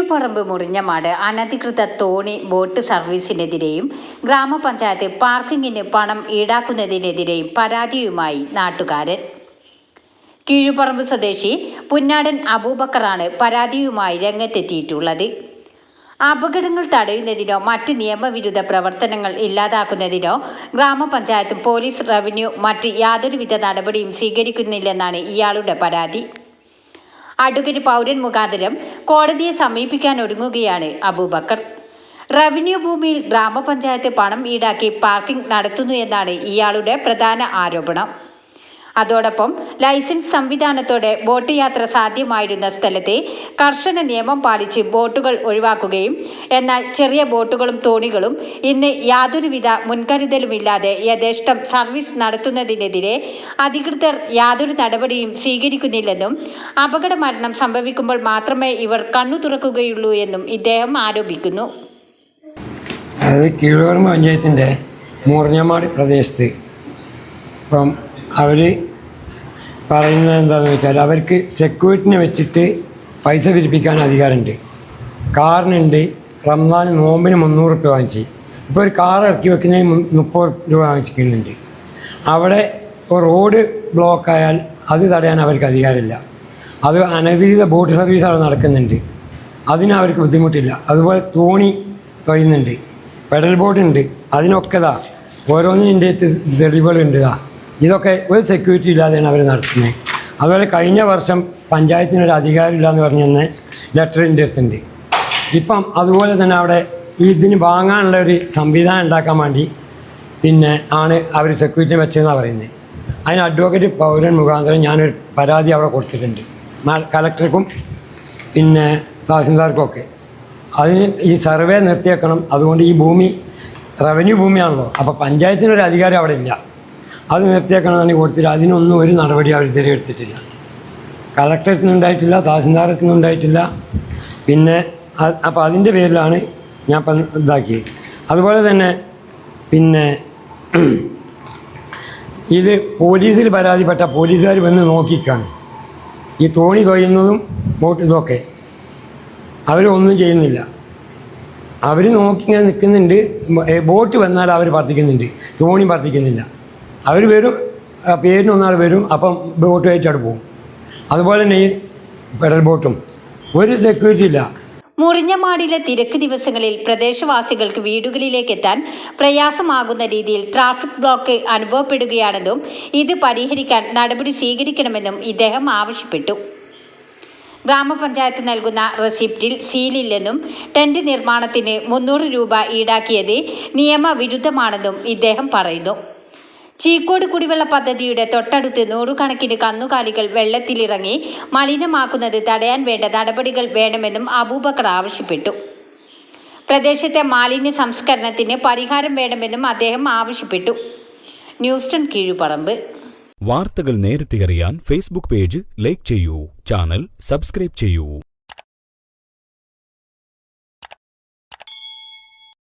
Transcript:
കീഴുപറമ്പ് മുറിഞ്ഞമാട് അനധികൃത തോണി ബോട്ട് സർവീസിനെതിരെയും ഗ്രാമപഞ്ചായത്ത് പാർക്കിങ്ങിന് പണം ഈടാക്കുന്നതിനെതിരെയും പരാതിയുമായി നാട്ടുകാരൻ. കീഴുപറമ്പ് സ്വദേശി പുന്നാടൻ അബൂബക്കറാണ് പരാതിയുമായി രംഗത്തെത്തിയിട്ടുള്ളത്. അപകടങ്ങൾ തടയുന്നതിനോ മറ്റ് നിയമവിരുദ്ധ പ്രവർത്തനങ്ങൾ ഇല്ലാതാക്കുന്നതിനോ ഗ്രാമപഞ്ചായത്തും പോലീസ്, റവന്യൂ മറ്റ് യാതൊരുവിധ നടപടിയും സ്വീകരിക്കുന്നില്ലെന്നാണ് ഇയാളുടെ പരാതി. അഡ്വക്കേറ്റ് പൗരൻ മുഖാന്തരം കോടതിയെ സമീപിക്കാൻ ഒരുങ്ങുകയാണ് അബൂബക്കർ. റവന്യൂ ഭൂമിയിൽ ഗ്രാമപഞ്ചായത്ത് പണം ഈടാക്കി പാർക്കിംഗ് നടത്തുന്നു എന്നാണ് ഇയാളുടെ പ്രധാന ആരോപണം. അതോടൊപ്പം ലൈസൻസ് സംവിധാനത്തോടെ ബോട്ട് യാത്ര സാധ്യമായിരുന്ന സ്ഥലത്തെ കർശന നിയമം പാലിച്ച് ബോട്ടുകൾ ഒഴിവാക്കുകയും എന്നാൽ ചെറിയ ബോട്ടുകളും തോണികളും ഇന്ന് യാതൊരുവിധ മുൻകരുതലുമില്ലാതെ യഥേഷ്ടം സർവീസ് നടത്തുന്നതിനെതിരെ അധികൃതർ യാതൊരു നടപടിയും സ്വീകരിക്കുന്നില്ലെന്നും അപകട മരണം സംഭവിക്കുമ്പോൾ മാത്രമേ ഇവർ കണ്ണു തുറക്കുകയുള്ളൂ എന്നും ഇദ്ദേഹം ആരോപിക്കുന്നു. കീഴുപറമ്പ് പഞ്ചായത്തിൻ്റെ മുറിഞ്ഞമാട് പ്രദേശത്ത് ഇപ്പം അവർ പറയുന്നത് എന്താണെന്ന് വെച്ചാൽ അവർക്ക് സെക്യൂരിറ്റിനെ വെച്ചിട്ട് പൈസ പിരിപ്പിക്കാൻ അധികാരമുണ്ട്. കാറിനുണ്ട്. റംസാൻ നോമ്പിന് 300 രൂപ വാങ്ങിച്ച് ഇപ്പോൾ ഒരു കാർ ഇറക്കി വെക്കുന്നതിന് 30 രൂപ വാങ്ങിച്ചിരിക്കുന്നുണ്ട്. അവിടെ ഇപ്പോൾ റോഡ് ബ്ലോക്കായാൽ അത് തടയാൻ അവർക്ക് അധികാരമില്ല. അത് അനധികൃത ബോട്ട് സർവീസ് അവിടെ നടക്കുന്നുണ്ട്. അതിന് അവർക്ക് ബുദ്ധിമുട്ടില്ല. അതുപോലെ തോണി തൊയ്യുന്നുണ്ട്. പെഡൽ ബോട്ടുണ്ട്. അതിനൊക്കെ ഓരോന്നിൻ്റെ തെളിവുകളുണ്ട്. ഇതൊക്കെ ഒരു സെക്യൂരിറ്റി ഇല്ലാതെയാണ് അവർ നടത്തുന്നത്. അതുപോലെ കഴിഞ്ഞ വർഷം പഞ്ചായത്തിനൊരു അധികാരമില്ല എന്ന് പറഞ്ഞെന്ന് ലെറ്റർ എൻ്റെ അടുത്തുണ്ട്. ഇപ്പം അതുപോലെ തന്നെ അവിടെ ഇതിന് വാങ്ങാനുള്ള ഒരു സംവിധാനം ഉണ്ടാക്കാൻ വേണ്ടി ആണ് അവർ സെക്യൂരിറ്റി വെച്ചതെന്നാണ് പറയുന്നത്. അതിന് അഡ്വക്കേറ്റ് പൗരൻ മുഖാന്തരം ഞാനൊരു പരാതി അവിടെ കൊടുത്തിട്ടുണ്ട്, കലക്ടർക്കും തഹസിൽദാർക്കും ഒക്കെ. അതിന് ഈ സർവേ നിർത്തിയേക്കണം. അതുകൊണ്ട് ഈ ഭൂമി റവന്യൂ ഭൂമിയാണല്ലോ, അപ്പോൾ പഞ്ചായത്തിനൊരു അധികാരം അവിടെ ഇല്ല. അത് നിർത്തിയേക്കണം തന്നെ കൊടുത്തിട്ട് അതിനൊന്നും ഒരു നടപടി അവർ ഇതുവരെ എടുത്തിട്ടില്ല. കളക്ടറത്തിൽ നിന്നുണ്ടായിട്ടില്ല, തഹസിൽദാരത്തിൽ നിന്നുണ്ടായിട്ടില്ല. അപ്പോൾ അതിൻ്റെ പേരിലാണ് ഞാൻ ഇപ്പം ഇതാക്കിയത്. അതുപോലെ തന്നെ ഇത് പോലീസിൽ പരാതിപ്പെട്ട പോലീസുകാർ വന്ന് നോക്കിക്കാണ് ഈ തോണി തൊയ്യുന്നതും ബോട്ട് ഇതൊക്കെ. അവരൊന്നും ചെയ്യുന്നില്ല. അവർ നോക്കിങ്ങനെ നിൽക്കുന്നുണ്ട്. ബോട്ട് വന്നാൽ അവർ വർദ്ധിക്കുന്നുണ്ട്, തോണി വർദ്ധിക്കുന്നില്ല. അവർ വരും, പേരിനൊന്നാൾ വരും, അപ്പം ബോട്ടുമായിട്ട് അവിടെ പോകും. അതുപോലെ തന്നെ ഈ പെഡൽ ബോട്ടും ഒരു സെക്യൂരിറ്റി ഇല്ല. മുറിഞ്ഞമാടിലെ തിരക്ക് ദിവസങ്ങളിൽ പ്രദേശവാസികൾക്ക് വീടുകളിലേക്ക് എത്താൻ പ്രയാസമാകുന്ന രീതിയിൽ ട്രാഫിക് ബ്ലോക്ക് അനുഭവപ്പെടുകയാണെന്നും ഇത് പരിഹരിക്കാൻ നടപടി സ്വീകരിക്കണമെന്നും ഇദ്ദേഹം ആവശ്യപ്പെട്ടു. ഗ്രാമപഞ്ചായത്ത് നൽകുന്ന റെസിപ്റ്റിൽ സീലില്ലെന്നും ടെന്റ് നിർമ്മാണത്തിന് 300 രൂപ ഈടാക്കിയത് നിയമവിരുദ്ധമാണെന്നും ഇദ്ദേഹം പറയുന്നു. ചീക്കോട് കുടിവെള്ള പദ്ധതിയുടെ തൊട്ടടുത്ത് 100 കണക്കിന് കന്നുകാലികൾ വെള്ളത്തിലിറങ്ങി മലിനമാക്കുന്നത് തടയാൻ വേണ്ട നടപടികൾ വേണമെന്നും അബൂബക്കർ ആവശ്യപ്പെട്ടു. പ്രദേശത്തെ മാലിന്യ സംസ്കരണത്തിന് പരിഹാരം വേണമെന്നും അദ്ദേഹം ആവശ്യപ്പെട്ടു. ന്യൂസ് 10 കീഴുപറമ്പ്. വാർത്തകൾ നേരത്തെ അറിയാൻ ഫേസ്ബുക്ക് പേജ് ലൈക്ക് ചെയ്യൂ, ചാനൽ സബ്സ്ക്രൈബ് ചെയ്യൂ.